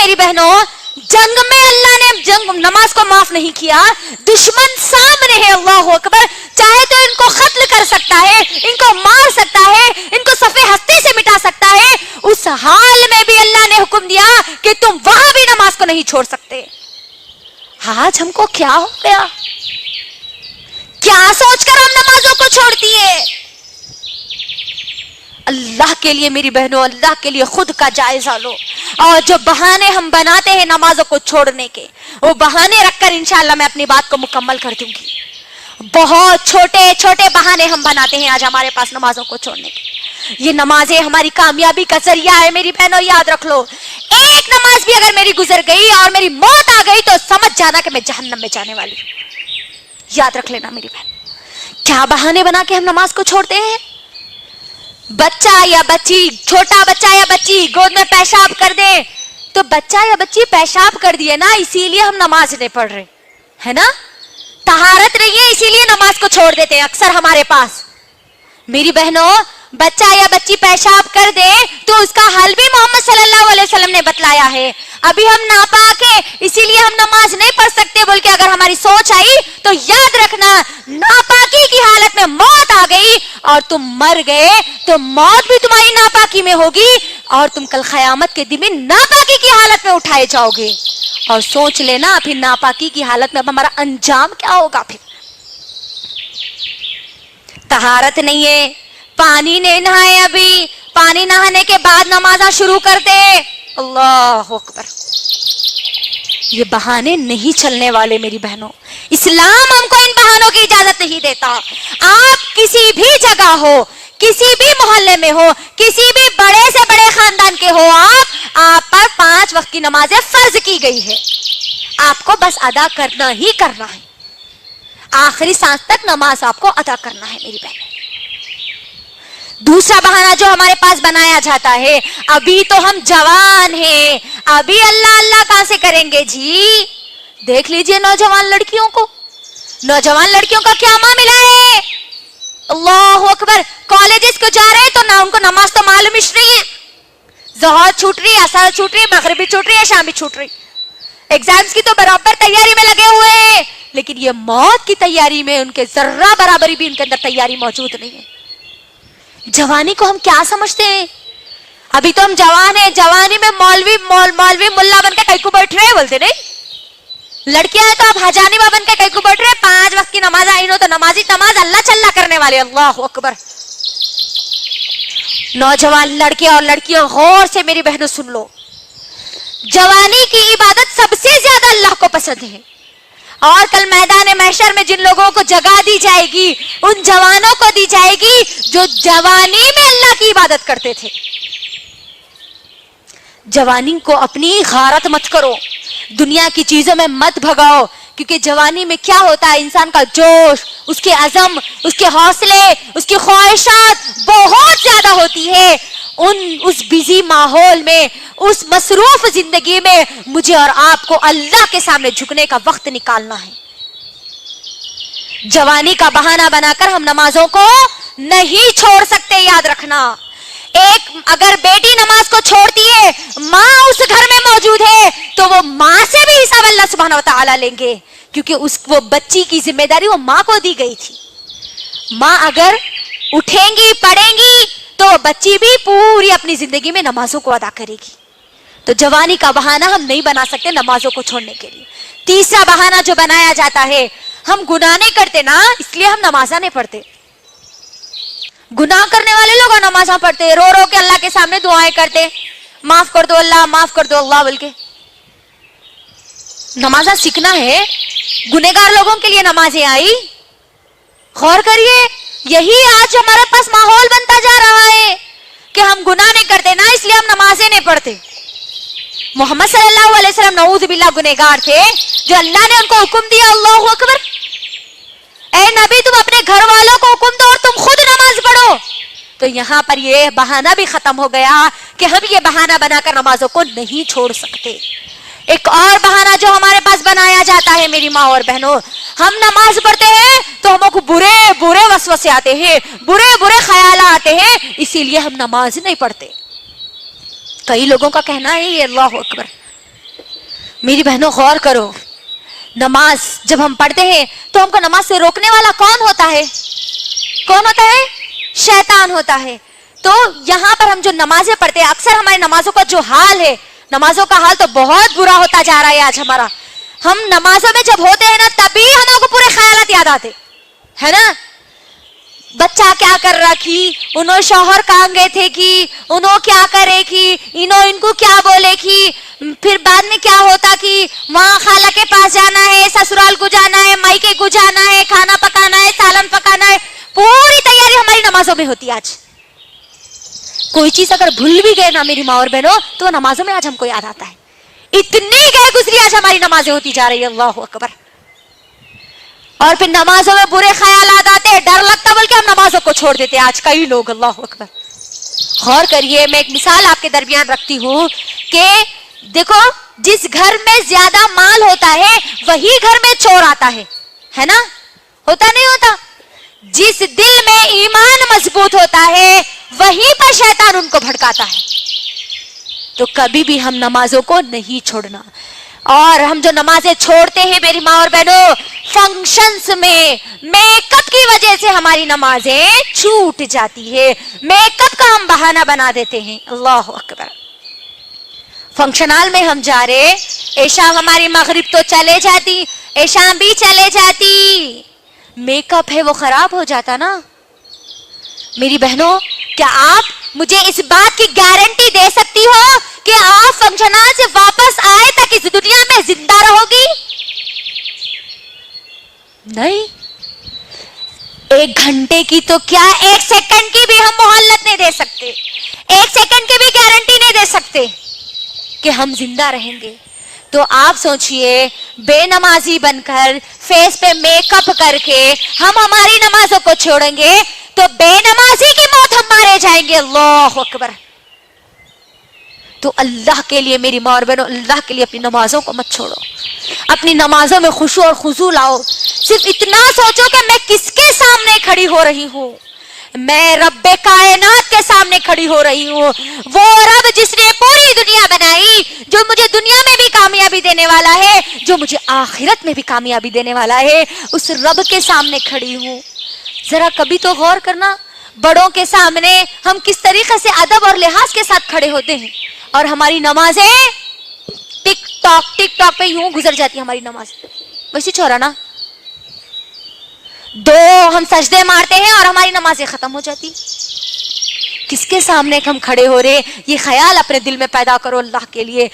मेरी बहनों, जंग में अल्लाह ने नमाज को माफ नहीं किया। दुश्मन सामने है, अल्लाह अकबर, चाहे तो इनको कत्ल कर सकता है, इनको मार सकता है, इनको सफे हस्ती से मिटा सकता है। उस हाल में भी अल्लाह ने हुक्म दिया कि तुम वहां भी नमाज को नहीं छोड़ सकते। आज हमको क्या हो गया? क्या सोचकर हम नमाजों को छोड़ दिए? अल्लाह के लिए मेरी बहनों, अल्लाह के लिए खुद का जायजा लो। और जो बहाने हम बनाते हैं नमाजों को छोड़ने के, वो बहाने रखकर इंशाअल्लाह मैं अपनी बात को मुकम्मल कर दूंगी। बहुत छोटे छोटे बहाने हम बनाते हैं आज हमारे पास नमाजों को छोड़ने के। ये नमाजें हमारी कामयाबी का जरिया है मेरी बहनों, याद रख लो। एक नमाज भी अगर मेरी गुजर गई और मेरी मौत आ गई तो समझ जाना कि मैं जहन्नम में जाने वाली हूं। याद रख लेना मेरी बहन। क्या बहाने बना के हम नमाज को छोड़ते हैं? बच्चा या बच्ची, छोटा बच्चा या बच्ची गोद में पेशाब कर दे तो बच्चा या बच्ची पेशाब कर दिए ना, इसीलिए हम नमाज नहीं पढ़ रहे, है ना? तहारत नहीं है इसीलिए नमाज को छोड़ देते हैं अक्सर हमारे पास। मेरी बहनों, बच्चा या बच्ची पेशाब कर दे तो उसका हल भी मोहम्मद सल्लल्लाहु अलैहि वसल्लम ने बतलाया है। अभी हम नापाक है इसीलिए हम नमाज नहीं पढ़ सकते बोल के अगर हमारी सोच आई तो याद रखना, नापाकी की हालत में मौत आ गई और तुम मर गए तो मौत भी तुम्हारी नापाकी में होगी और तुम कल क़यामत के दिन में नापाकी की हालत में उठाए जाओगे। और सोच लेना फिर नापाकी की हालत में अब हमारा अंजाम क्या होगा। फिर तहारत नहीं है, पानी नहीं नहाए, अभी पानी नहाने के बाद नमाज़ा शुरू कर दे, अल्लाह अकबर। ये बहाने नहीं चलने वाले मेरी बहनों। इस्लाम हमको इन बहानों की इजाजत नहीं देता। आप किसी भी जगह हो, किसी भी मोहल्ले में हो, किसी भी बड़े से बड़े खानदान के हो, आप पर 5 वक्त की नमाजें फर्ज की गई है। आपको बस अदा करना ही करना है। आखिरी सांस तक नमाज आपको अदा करना है मेरी बहनों। दूसरा बहाना जो हमारे पास बनाया जाता है, अभी तो हम जवान हैं, अभी अल्लाह अल्लाह कहां से करेंगे जी। देख लीजिए नौजवान लड़कियों को, नौजवान लड़कियों का क्या मामला है, अल्लाह अकबर। कॉलेजेस को जा रहे हैं तो ना उनको नमाज तो मालूम ही नहीं है। ज़ोहर छूट रही है, असर छूट रही है, मगरिब भी छूट रही है, शाम भी छूट रही। एग्जाम्स की तो बराबर तैयारी में लगे हुए हैं, लेकिन ये मौत की तैयारी में उनके जर्रा बराबरी भी उनके अंदर तैयारी मौजूद नहीं है। जवानी को हम क्या समझते हैं? अभी तो हम जवान हैं, जवानी में मौलवी मुल्ला बनकर कहीं को बैठ रहे हैं, बोलते नहीं। लड़कियां हैं तो आप हजानिमा बनकर कहीं को बैठ रहे हैं। 5 वक्त की नमाज आई नो तो नमाजी नमाज अल्लाह चल्ला करने वाले, अल्लाह अकबर। नौजवान लड़के और लड़कियों गौर से मेरी बहनों सुन लो, जवानी की इबादत सबसे ज्यादा अल्लाह को पसंद है। और कल मैदान महशर में जिन लोगों को जगह दी जाएगी उन जवानों को दी जाएगी जो जवानी में अल्लाह की इबादत करते थे। जवानी को अपनी गारत मत करो, दुनिया की चीजों में मत भगाओ, क्योंकि जवानी में क्या होता है, इंसान का जोश, उसके अज़म, उसके हौसले, उसकी ख्वाहिशात बहुत ज्यादा होती है। उस बिजी माहौल में, उस मसरूफ जिंदगी में मुझे और आपको अल्लाह के सामने झुकने का वक्त निकालना है। जवानी का बहाना बनाकर हम नमाजों को नहीं छोड़ सकते, याद रखना। एक अगर बेटी नमाज को छोड़ती है, माँ उस घर में मौजूद है, तो वो माँ से भी हिसाब अल्लाह सुब्हानहू व तआला लेंगे, क्योंकि वो बच्ची की जिम्मेदारी वो माँ को दी गई थी। माँ अगर उठेंगी, पढ़ेंगी, तो बच्ची भी पूरी अपनी जिंदगी में नमाजों को अदा करेगी। तो जवानी का बहाना हम नहीं बना सकते नमाजों को छोड़ने के लिए। तीसरा बहाना जो बनाया जाता है, हम गुनाह नहीं करते ना, इसलिए हम नमाजा नहीं पढ़ते। गुनाह करने वाले लोग नमाजा पढ़ते, रो रो के अल्लाह के सामने दुआएं करते, माफ कर दो अल्लाह, माफ कर दो अल्लाह बोल के। नमाजा सीखना है, गुनहगार लोगों के लिए नमाजें आई। गौर करिए, यही आज हमारे पास माहौल बनता जा रहा है कि हम गुनाह नहीं करते ना, इसलिए हम नमाजें नहीं पढ़ते। मोहम्मद सल्लल्लाहु अलैहि वसल्लम नऊज़ बिल्लाह गुनहगार थे, जो अल्लाह ने उनको हुक्म दिया, अल्लाहु अकबर, ए नबी तुम अपने घर वालों को हुक्म दो और तुम खुद नमाज पढ़ो। तो यहाँ पर ये बहाना भी खत्म हो गया कि हम ये बहाना बनाकर नमाजों को नहीं छोड़ सकते। एक और बहाना जो हमारे पास बनाया जाता है मेरी माँ और बहनों, हम नमाज पढ़ते हैं तो हमको बुरे बुरे वसवसे आते हैं, बुरे बुरे ख्याल आते हैं, इसीलिए हम नमाज नहीं पढ़ते। कई लोगों का कहना है ये, अल्लाह अकबर, میری بہنوں غور کرو, نماز جب ہم پڑھتے ہیں تو ہم کو نماز سے روکنے والا کون ہوتا ہے؟ کون ہوتا ہے؟ شیطان ہوتا ہے. تو یہاں پر ہم جو نمازیں پڑھتے ہیں, اکثر ہماری نمازوں کا جو حال ہے, نمازوں کا حال تو بہت برا ہوتا جا رہا ہے آج ہمارا. ہم نمازوں میں جب ہوتے ہیں نا تبھی ہم کو پورے خیالات یاد آتے ہے نا. بچہ کیا کر رہا کی, انہوں شوہر کہاں گئے تھے کی, انہوں کیا کرے کی, ان کو کیا بولے کی, پھر بعد میں کیا ہوتا کہ وہاں خالہ کے پاس جانا ہے, سسرال کو جانا ہے, مائکے کو جانا ہے, کھانا پکانا ہے, سالن پکانا ہے. پوری تیاری ہماری نمازوں میں ہوتی ہے. آج کوئی چیز اگر بھول بھی گئے نا میری ماں اور بہنوں, تو نمازوں میں آج ہم کو یاد آتا ہے. اتنی گئے گزری آج ہماری نمازیں ہوتی جا رہی ہے. اللہ اکبر. اور پھر نمازوں میں برے خیالات آتے, ڈر لگتا بول کے ہم نمازوں کو چھوڑ دیتے آج کئی لوگ. اللہ اکبر. غور کریے, میں ایک مثال آپ کے درمیان رکھتی ہوں کہ دیکھو, جس گھر میں زیادہ مال ہوتا ہے وہی گھر میں چور آتا ہے نا, ہوتا نہیں ہوتا؟ جس دل میں ایمان مضبوط ہوتا ہے وہیں پر شیطان ان کو بھڑکاتا ہے. تو کبھی بھی ہم نمازوں کو نہیں چھوڑنا. اور ہم جو نمازیں چھوڑتے ہیں میری ماں اور بہنوں, فنکشنز میں میک اپ کی وجہ سے ہماری نمازیں چھوٹ جاتی ہے. میک اپ کا ہم بہانہ بنا دیتے ہیں. اللہ اکبر. فنکشن ہال میں ہم جا رہے, عشاء ہماری مغرب تو چلے جاتی, عشاء بھی چلے جاتی, میک اپ ہے وہ خراب ہو جاتا نا. میری بہنوں, کیا آپ مجھے اس بات کی گارنٹی دے سکتی ہو کہ آپ فنکشن ہال سے واپس آئے تک اس دنیا میں زندہ رہو گی؟ نہیں. ایک گھنٹے کی تو کیا, ایک سیکنڈ کی بھی ہم مہلت نہیں دے سکتے, ایک سیکنڈ کی بھی گارنٹی نہیں دے سکتے کہ ہم زندہ رہیں گے. تو آپ سوچئے, بے نمازی بن کر, فیس پہ میک اپ کر کے ہم ہماری نمازوں کو چھوڑیں گے تو بے نمازی کی موت ہم مارے جائیں گے. اللہ اکبر. تو اللہ کے لیے میری ماں اور بہنوں, اللہ کے لیے اپنی نمازوں کو مت چھوڑو. اپنی نمازوں میں خشوع اور خضوع لاؤ. صرف اتنا سوچو کہ میں کس کے سامنے کھڑی ہو رہی ہوں. میں رب کائنات کے سامنے کھڑی ہو رہی ہوں. وہ رب جس نے پوری دنیا بنائی, جو مجھے دنیا میں بھی کامیابی دینے والا ہے, جو مجھے آخرت میں بھی کامیابی دینے والا ہے, اس رب کے سامنے کھڑی ہوں. ذرا کبھی تو غور کرنا, بڑوں کے سامنے ہم کس طریقے سے ادب اور لحاظ کے ساتھ کھڑے ہوتے ہیں, اور ہماری نمازیں ٹک ٹاک پہ یوں گزر جاتی ہے ہماری نماز. ویسی چھوڑا نا, دو ہم سجدے مارتے ہیں اور ہماری نمازیں ختم ہو جاتی. کس کے سامنے ہم کھڑے ہو رہے, یہ خیال اپنے دل میں پیدا کرو اللہ کے لیے.